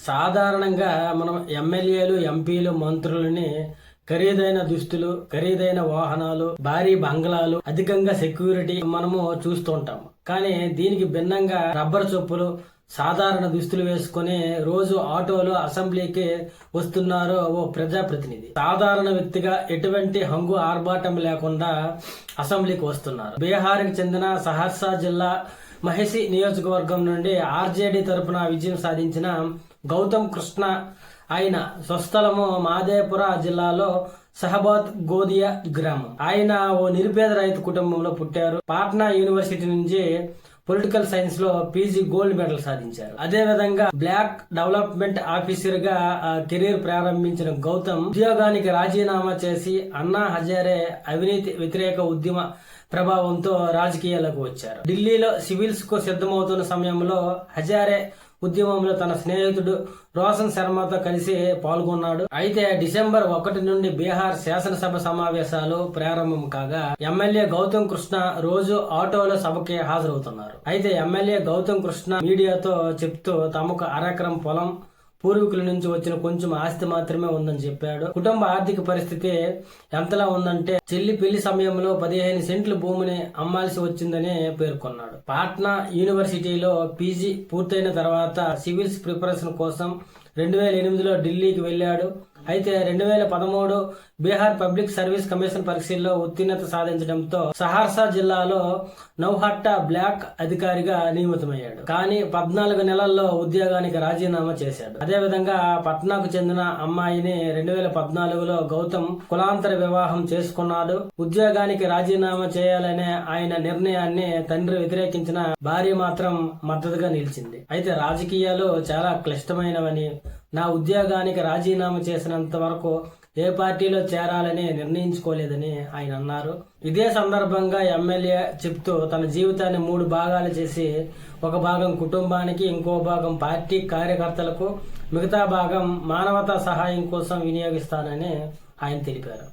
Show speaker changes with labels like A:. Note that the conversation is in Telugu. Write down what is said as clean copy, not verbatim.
A: సాధారణంగా మనం ఎమ్మెల్యేలు, ఎంపీలు, మంత్రులని ఖరీదైన దుస్తులు, ఖరీదైన వాహనాలు, భారీ బంగ్లాలు, అధికంగా సెక్యూరిటీ మనము చూస్తుంటాము. కానీ దీనికి భిన్నంగా రబ్బర్ చెప్పులు, సాధారణ దుస్తులు వేసుకుని రోజు ఆటోలో అసెంబ్లీకి వస్తున్నారు ఓ ప్రజాప్రతినిధి. సాధారణ వ్యక్తిగా ఎటువంటి హంగు ఆర్భాటం లేకుండా అసెంబ్లీకి వస్తున్నారు. బీహార్కి చెందిన సహర్సా జిల్లా మహిసి నియోజకవర్గం నుండి ఆర్జేడీ తరపున విజయం సాధించిన గౌతమ్ కృష్ణ ఆయన స్వస్థలము మాదేపుర జిల్లాలో సహబాద్ గోదియా గ్రామం. ఆయన ఓ నిరుపేద రైతు కుటుంబంలో పుట్టారు. పాట్నా యూనివర్సిటీ నుంచి పొలిటికల్ సైన్స్ లో పీజీ గోల్డ్ మెడల్ సాధించారు. అదే విధంగా బ్లాక్ డెవలప్మెంట్ ఆఫీసర్ గా కెరీర్ ప్రారంభించిన గౌతమ్ ఉద్యోగానికి రాజీనామా చేసి అన్నా హజారే అవినీతి వ్యతిరేక ఉద్యమ ప్రభావంతో రాజకీయాలకు వచ్చారు. ఢిల్లీలో సివిల్స్ కు సిద్ధమవుతున్న సమయంలో హజారే ఉద్యమంలో తన స్నేహితుడు రోషన్ శర్మతో కలిసి పాల్గొన్నాడు. అయితే డిసెంబర్ 1 నుండి బీహార్ శాసనసభ సమావేశాలు ప్రారంభం కాగా ఎమ్మెల్యే గౌతమ్ కృష్ణ రోజు ఆటోలో సభకి హాజరవుతున్నారు. అయితే ఎమ్మెల్యే గౌతమ్ కృష్ణ మీడియాతో చెప్తూ తమకు అరెకరం పొలం, పూర్వీకుల నుంచి వచ్చిన కొంచెం ఆస్తి మాత్రమే ఉందని చెప్పాడు. కుటుంబ ఆర్థిక పరిస్థితి ఎంతలా ఉందంటే చెల్లి పెళ్లి సమయంలో 15 సెంట్ల భూమిని అమ్మాల్సి వచ్చిందని పేర్కొన్నాడు. పాట్నా యూనివర్సిటీలో పీజీ పూర్తయిన తర్వాత సివిల్స్ ప్రిపరేషన్ కోసం 2008లో ఢిల్లీకి వెళ్లాడు. అయితే 2013 బీహార్ పబ్లిక్ సర్వీస్ కమిషన్ పరీక్షల్లో ఉత్తీర్ణత సాధించడంతో సహర్సా జిల్లాలో నౌహట్టా బ్లాక్ అధికారిగా నియమితమయ్యాడు. కానీ 14 నెలల్లో ఉద్యోగానికి రాజీనామా చేశాడు. అదేవిధంగా పట్నాకు చెందిన అమ్మాయిని 2014లో గౌతమ్ కులాంతర వివాహం చేసుకున్నాడు. ఉద్యోగానికి రాజీనామా చేయాలనే ఆయన నిర్ణయాన్ని తండ్రి వ్యతిరేకించిన భార్య మాత్రం మద్దతుగా నిలిచింది. అయితే రాజకీయాలు చాలా క్లిష్టమైనవని, నా ఉద్యోగానికి రాజీనామా చేసినంత వరకు ఏ పార్టీలో చేరాలని నిర్ణయించుకోలేదని ఆయన అన్నారు. ఇదే సందర్భంగా ఎమ్మెల్యే చెప్తూ తన జీవితాన్ని 3 భాగాలు చేసి ఒక భాగం కుటుంబానికి, ఇంకో భాగం పార్టీ కార్యకర్తలకు, మిగతా భాగం మానవతా సహాయం కోసం వినియోగిస్తానని ఆయన తెలిపారు.